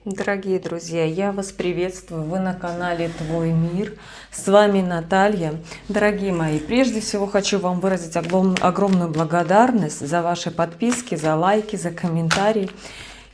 Дорогие друзья, я вас приветствую, вы на канале Твой Мир, с вами Наталья. Дорогие мои, прежде всего хочу вам выразить огромную благодарность за ваши подписки, за лайки, за комментарии.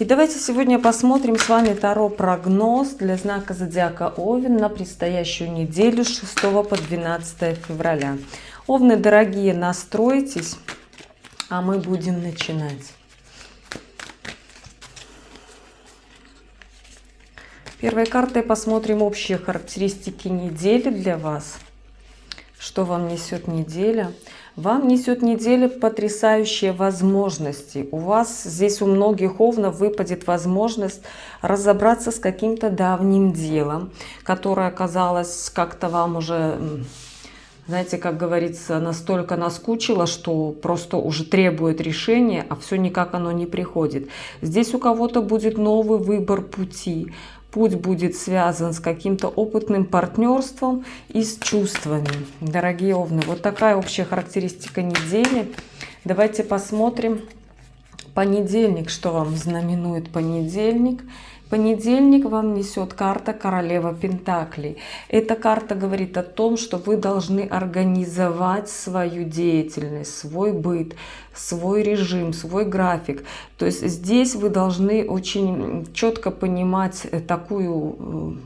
И давайте сегодня посмотрим с вами Таро-прогноз для знака зодиака Овен на предстоящую неделю с 6 по 12 февраля. Овны, дорогие, настройтесь, а мы будем начинать. Первой картой посмотрим общие характеристики недели для вас. Что вам несет неделя? Вам несет неделя потрясающие возможности. У вас здесь у многих овнов выпадет возможность разобраться с каким-то давним делом, которое казалось как-то вам уже, знаете, как говорится, настолько наскучило, что просто уже требует решения, а все никак оно не приходит. Здесь у кого-то будет новый выбор пути. Путь будет связан с каким-то опытным партнерством и с чувствами. Дорогие овны, вот такая общая характеристика недели. Давайте посмотрим понедельник, что вам знаменует понедельник. Понедельник вам несет карта Королева Пентаклей. Эта карта говорит о том, что вы должны организовать свою деятельность, свой быт, свой режим, свой график. То есть здесь вы должны очень четко понимать такую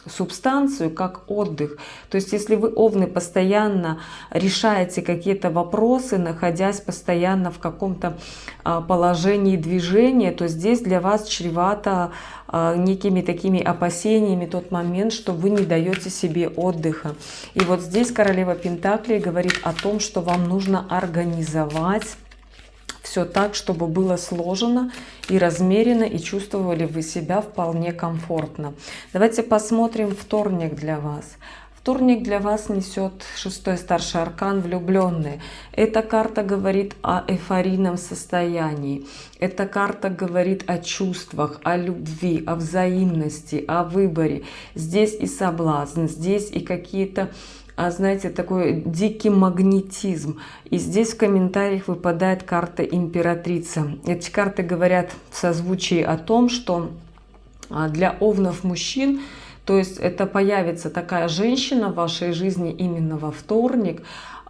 субстанцию, как отдых. То есть если вы, овны, постоянно решаете какие-то вопросы, находясь постоянно в каком-то положении движения, то здесь для вас чревато некими такими опасениями тот момент, что вы не даете себе отдыха. И вот здесь Королева Пентаклей говорит о том, что вам нужно организовать все так, чтобы было сложено и размеренно, и чувствовали вы себя вполне комфортно. Давайте посмотрим вторник для вас. Вторник для вас несет шестой старший аркан влюбленные. Эта карта говорит о эйфорийном состоянии. Эта карта говорит о чувствах, о любви, о взаимности, о выборе. Здесь и соблазн, здесь и какие-то, знаете, такой дикий магнетизм. И здесь в комментариях выпадает карта императрица. Эти карты говорят в созвучии о том, что для овнов мужчин, то есть это появится такая женщина в вашей жизни именно во вторник,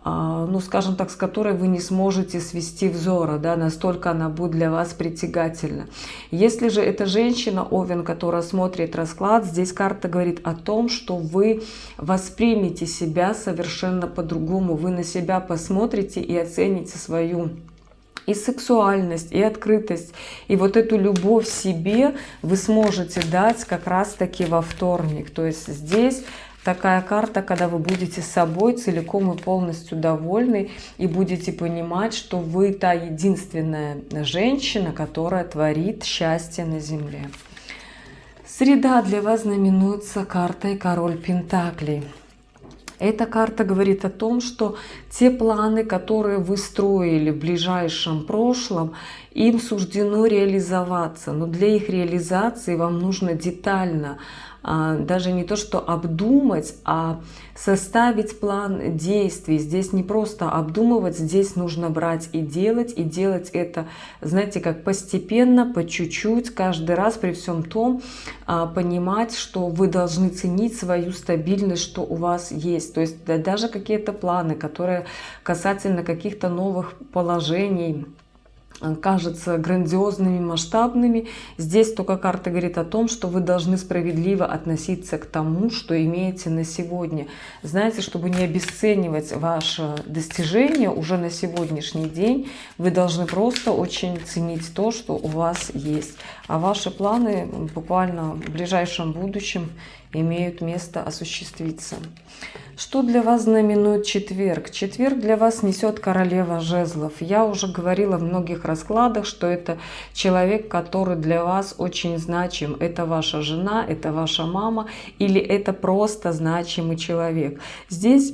ну, скажем так, с которой вы не сможете свести взора, да, настолько она будет для вас притягательна. Если же это женщина, овен, которая смотрит расклад, здесь карта говорит о том, что вы воспримете себя совершенно по-другому, вы на себя посмотрите и оцените свою и сексуальность, и открытость, и вот эту любовь себе вы сможете дать как раз-таки во вторник. То есть здесь такая карта, когда вы будете собой целиком и полностью довольны и будете понимать, что вы та единственная женщина, которая творит счастье на земле. Среда для вас знаменуется картой Король Пентаклей. Эта карта говорит о том, что те планы, которые вы строили в ближайшем прошлом, им суждено реализоваться. Но для их реализации вам нужно детально, даже не то что обдумать, а составить план действий. Здесь не просто обдумывать, здесь нужно брать и делать это, знаете, как постепенно, по чуть-чуть, каждый раз при всем том понимать, что вы должны ценить свою стабильность, что у вас есть. То есть даже какие-то планы, которые касательно каких-то новых положений, кажутся грандиозными, масштабными. Здесь только карта говорит о том, что вы должны справедливо относиться к тому, что имеете на сегодня. Знаете, чтобы не обесценивать ваше достижение уже на сегодняшний день, вы должны просто очень ценить то, что у вас есть. А ваши планы буквально в ближайшем будущем имеют место осуществиться. Что для вас знаменует четверг? Четверг для вас несет Королева Жезлов. Я уже говорила в многих раскладах, что это человек, который для вас очень значим. Это ваша жена, это ваша мама или это просто значимый человек. Здесь,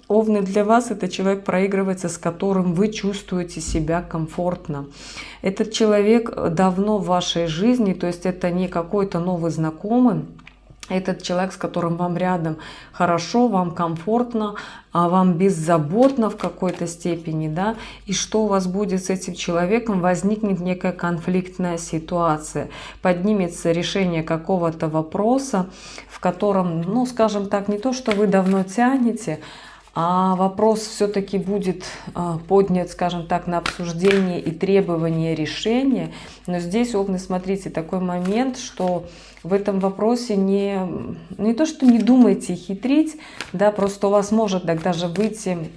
овны, для вас это человек проигрывается, с которым вы чувствуете себя комфортно. Этот человек давно в вашей жизни, то есть это не какой-то новый знакомый, этот человек, с которым вам рядом хорошо, вам комфортно, а вам беззаботно в какой-то степени, да, и что у вас будет с этим человеком, возникнет некая конфликтная ситуация, поднимется решение какого-то вопроса, в котором, ну, скажем так, не то, что вы давно тянете, а вопрос все-таки будет поднят, скажем так, на обсуждение и требование решения. Но здесь, Овны, смотрите, такой момент, что в этом вопросе не то, что не думайте хитрить, да, просто у вас может даже выйти,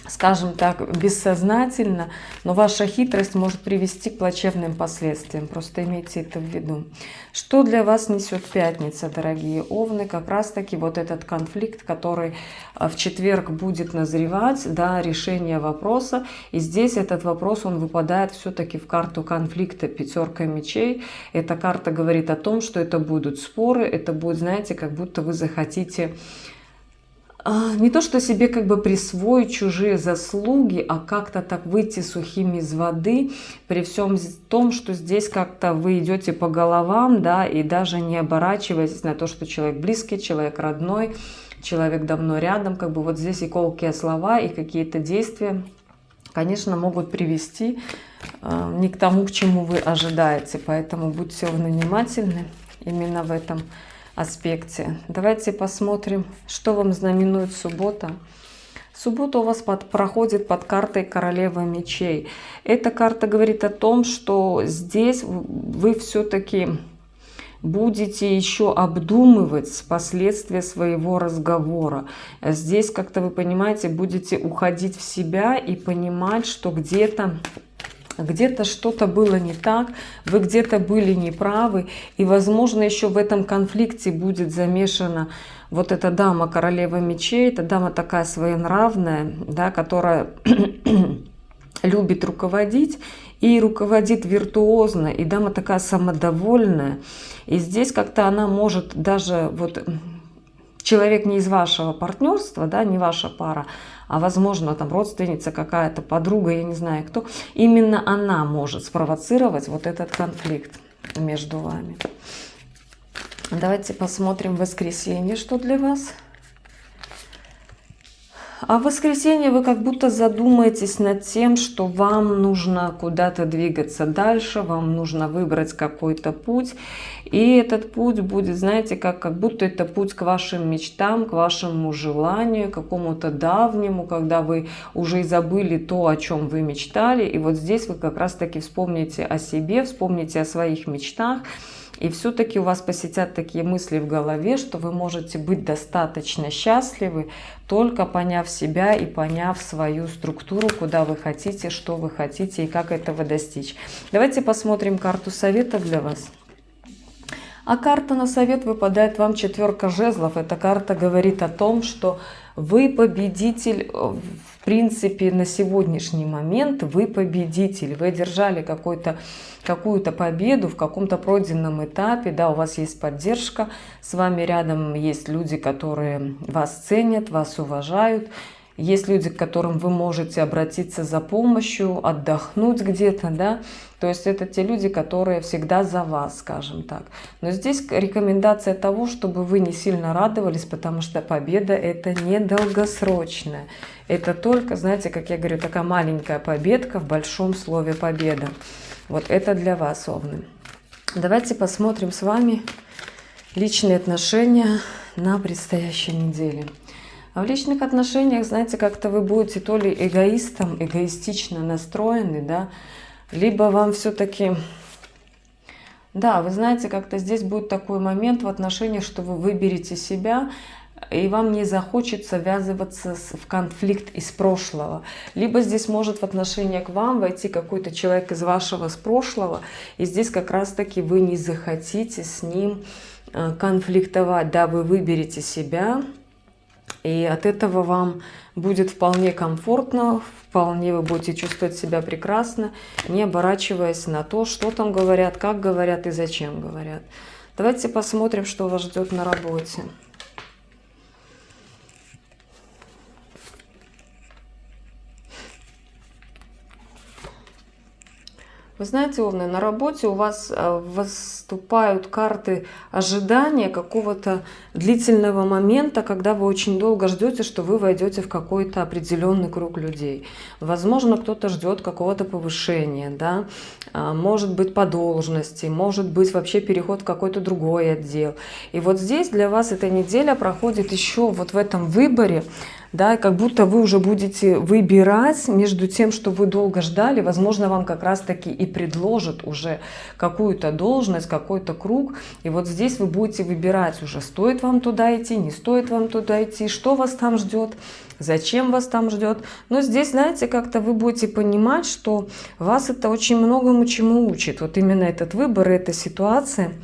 скажем так, бессознательно, но ваша хитрость может привести к плачевным последствиям. Просто имейте это в виду. Что для вас несет пятница, дорогие Овны? Как раз-таки вот этот конфликт, который в четверг будет назревать, да, решение вопроса. И здесь этот вопрос, он выпадает все-таки в карту конфликта, пятерка мечей. Эта карта говорит о том, что это будут споры, это будет, знаете, как будто вы захотите не то, что себе как бы присвоить чужие заслуги, а как-то так выйти сухими из воды, при всем том, что здесь как-то вы идете по головам, да, и даже не оборачиваясь на то, что человек близкий, человек родной, человек давно рядом, как бы вот здесь и колкие слова, и какие-то действия, конечно, могут привести не к тому, к чему вы ожидаете, поэтому будьте внимательны именно в этом аспекте. Давайте посмотрим, что вам знаменует суббота. Суббота у вас проходит под картой Королева мечей. Эта карта говорит о том, что здесь вы все-таки будете еще обдумывать последствия своего разговора. Здесь, как-то вы понимаете, будете уходить в себя и понимать, что где-то что-то было не так, вы где-то были неправы, и, возможно, еще в этом конфликте будет замешана вот эта дама, королева мечей. Эта дама такая своенравная, да, которая любит руководить и руководит виртуозно, и дама такая самодовольная. И здесь как-то она может даже, вот человек не из вашего партнерства, да, не ваша пара, а возможно там родственница какая-то, подруга, я не знаю кто, именно она может спровоцировать вот этот конфликт между вами. Давайте посмотрим воскресенье, что для вас. А в воскресенье вы как будто задумаетесь над тем, что вам нужно куда-то двигаться дальше, вам нужно выбрать какой-то путь. И этот путь будет, знаете, как будто это путь к вашим мечтам, к вашему желанию, какому-то давнему, когда вы уже и забыли то, о чем вы мечтали. И вот здесь вы как раз-таки вспомните о себе, вспомните о своих мечтах. И все-таки у вас посетят такие мысли в голове, что вы можете быть достаточно счастливы, только поняв себя и поняв свою структуру, куда вы хотите, что вы хотите и как этого достичь. Давайте посмотрим карту совета для вас. А карта на совет выпадает вам четверка жезлов. Эта карта говорит о том, что вы победитель, в принципе, на сегодняшний момент вы победитель. Вы одержали какую-то победу в каком-то пройденном этапе. Да, у вас есть поддержка, с вами рядом есть люди, которые вас ценят, вас уважают. Есть люди, к которым вы можете обратиться за помощью, отдохнуть где-то, да. То есть это те люди, которые всегда за вас, скажем так. Но здесь рекомендация того, чтобы вы не сильно радовались, потому что победа это не долгосрочная. Это только, знаете, как я говорю, такая маленькая победка в большом слове победа. Вот это для вас, Овны. Давайте посмотрим с вами личные отношения на предстоящей неделе. А в личных отношениях, знаете, как-то вы будете то ли эгоистом, эгоистично настроены, да, либо вам все-таки, да, вы знаете, как-то здесь будет такой момент в отношениях, что вы выберете себя, и вам не захочется ввязываться в конфликт из прошлого. Либо здесь может в отношения к вам войти какой-то человек из вашего прошлого, и здесь как раз-таки вы не захотите с ним конфликтовать, да, вы выберете себя. И от этого вам будет вполне комфортно, вполне вы будете чувствовать себя прекрасно, не оборачиваясь на то, что там говорят, как говорят и зачем говорят. Давайте посмотрим, что вас ждет на работе. Вы знаете, Овны, на работе у вас выступают карты ожидания какого-то длительного момента, когда вы очень долго ждете, что вы войдете в какой-то определенный круг людей. Возможно, кто-то ждет какого-то повышения, да? Может быть, по должности, может быть, вообще переход в какой-то другой отдел. И вот здесь для вас эта неделя проходит еще вот в этом выборе, да, как будто вы уже будете выбирать между тем, что вы долго ждали. Возможно, вам как раз-таки и предложат уже какую-то должность, какой-то круг. И вот здесь вы будете выбирать уже, стоит вам туда идти, не стоит вам туда идти, что вас там ждет, зачем вас там ждет. Но здесь, знаете, как-то вы будете понимать, что вас это очень многому чему учит. Вот именно этот выбор, эта ситуация,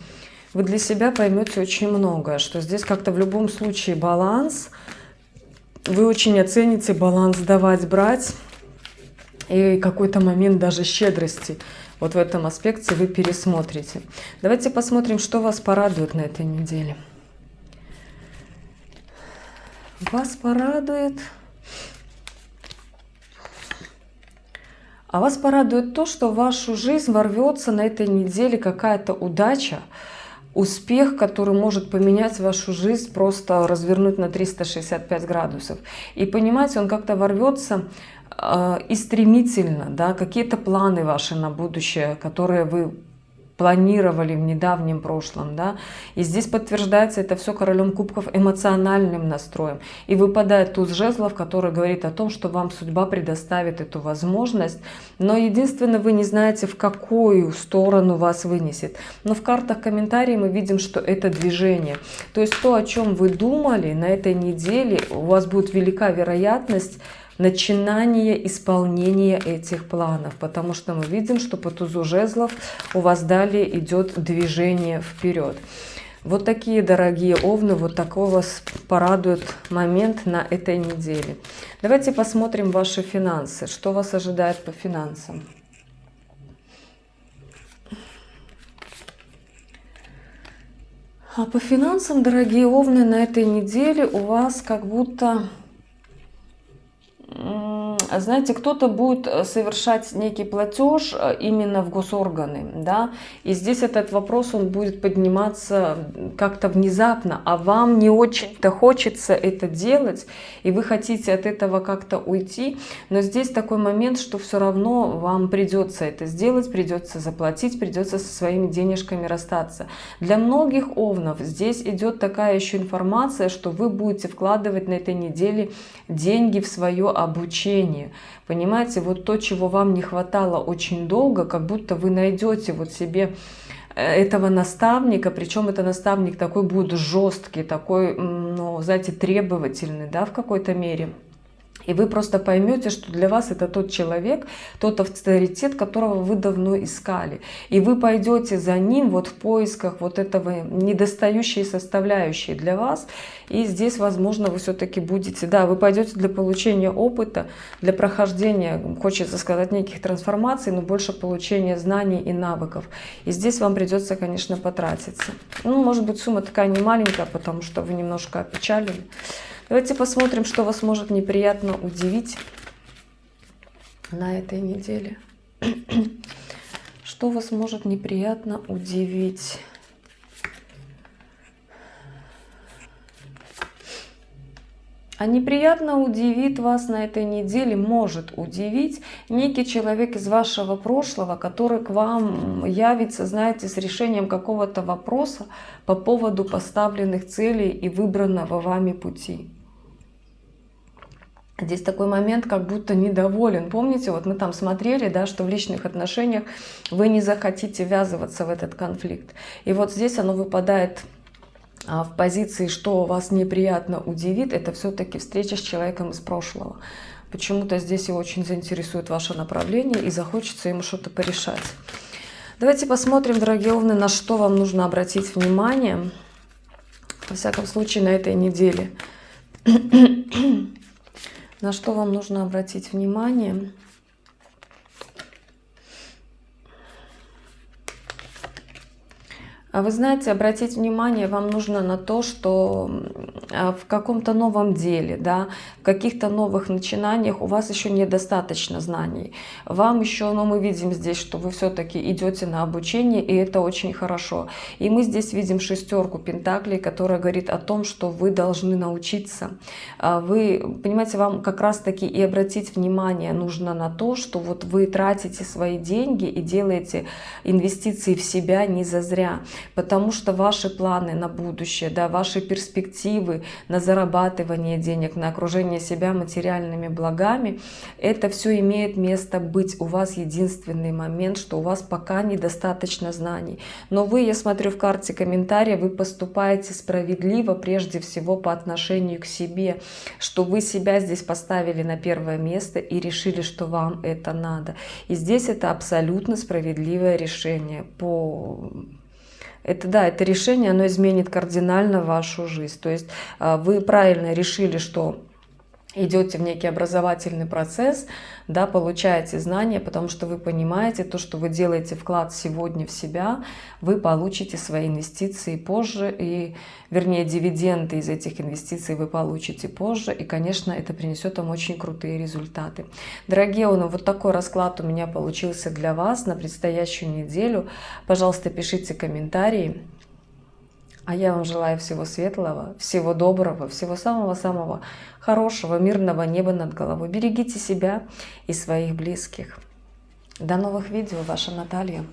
вы для себя поймете очень многое, что здесь как-то в любом случае баланс. Вы очень оцените баланс давать, брать, и какой-то момент даже щедрости. Вот в этом аспекте вы пересмотрите. Давайте посмотрим, что вас порадует на этой неделе. Вас порадует... А вас порадует то, что в вашу жизнь ворвется на этой неделе какая-то удача, успех, который может поменять вашу жизнь, просто развернуть на 365 градусов. И понимаете, он как-то ворвется и стремительно, да, какие-то планы ваши на будущее, которые вы планировали в недавнем прошлом, да, и здесь подтверждается это все королем кубков эмоциональным настроем. И выпадает туз жезлов, который говорит о том, что вам судьба предоставит эту возможность, но единственное, вы не знаете, в какую сторону вас вынесет. Но в картах комментарий мы видим, что это движение. То есть то, о чем вы думали на этой неделе, у вас будет велика вероятность начинание исполнения этих планов, потому что мы видим, что по тузу жезлов у вас далее идет движение вперед. Вот такие, дорогие Овны, вот такой вас порадует момент на этой неделе. Давайте посмотрим ваши финансы, что вас ожидает по финансам. А по финансам, дорогие Овны, на этой неделе у вас как будто... Знаете, кто-то будет совершать некий платеж именно в госорганы, да, и здесь этот вопрос, он будет подниматься как-то внезапно, а вам не очень-то хочется это делать, и вы хотите от этого как-то уйти, но здесь такой момент, что все равно вам придется это сделать, придется заплатить, придется со своими денежками расстаться. Для многих Овнов здесь идет такая еще информация, что вы будете вкладывать на этой неделе деньги в свое обучение. Понимаете, вот то, чего вам не хватало очень долго, как будто вы найдете вот себе этого наставника, причем это наставник такой будет жесткий, такой, ну, знаете, требовательный, да, в какой-то мере. И вы просто поймете, что для вас это тот человек, тот авторитет, которого вы давно искали. И вы пойдете за ним вот в поисках вот этого недостающей составляющей для вас. И здесь, возможно, вы все-таки будете, да, вы пойдете для получения опыта, для прохождения, хочется сказать, неких трансформаций, но больше получения знаний и навыков. И здесь вам придется, конечно, потратиться. Ну, может быть, сумма такая не маленькая, потому что вы немножко опечалены. Давайте посмотрим, что вас может неприятно удивить на этой неделе. Что вас может неприятно удивить? А неприятно удивит вас на этой неделе, может удивить некий человек из вашего прошлого, который к вам явится, знаете, с решением какого-то вопроса по поводу поставленных целей и выбранного вами пути. Здесь такой момент, как будто недоволен. Помните, вот мы там смотрели, да, что в личных отношениях вы не захотите ввязываться в этот конфликт. И вот здесь оно выпадает в позиции, что вас неприятно удивит, это все-таки встреча с человеком из прошлого. Почему-то здесь его очень заинтересует ваше направление и захочется ему что-то порешать. Давайте посмотрим, дорогие Овны, на что вам нужно обратить внимание, во всяком случае, на этой неделе. На что вам нужно обратить внимание? А вы знаете, обратить внимание вам нужно на то, что в каком-то новом деле, да, в каких-то новых начинаниях у вас еще недостаточно знаний. Вам еще, но мы видим здесь, что вы все-таки идете на обучение, и это очень хорошо. И мы здесь видим шестерку пентаклей, которая говорит о том, что вы должны научиться. Вы, понимаете, вам как раз-таки и обратить внимание нужно на то, что вот вы тратите свои деньги и делаете инвестиции в себя не зазря. Потому что ваши планы на будущее, да, ваши перспективы на зарабатывание денег, на окружение себя материальными благами, это все имеет место быть. У вас единственный момент, что у вас пока недостаточно знаний. Но вы, я смотрю в карте комментария, вы поступаете справедливо прежде всего по отношению к себе, что вы себя здесь поставили на первое место и решили, что вам это надо. И здесь это абсолютно справедливое решение это решение, оно изменит кардинально вашу жизнь. То есть вы правильно решили, что идете в некий образовательный процесс, да, получаете знания, потому что вы понимаете, то, что вы делаете вклад сегодня в себя, вы получите свои инвестиции позже, и, вернее, дивиденды из этих инвестиций вы получите позже, и, конечно, это принесет вам очень крутые результаты. Дорогие, вот такой расклад у меня получился для вас на предстоящую неделю. Пожалуйста, пишите комментарии. А я вам желаю всего светлого, всего доброго, всего самого-самого хорошего, мирного неба над головой. Берегите себя и своих близких. До новых видео, ваша Наталья.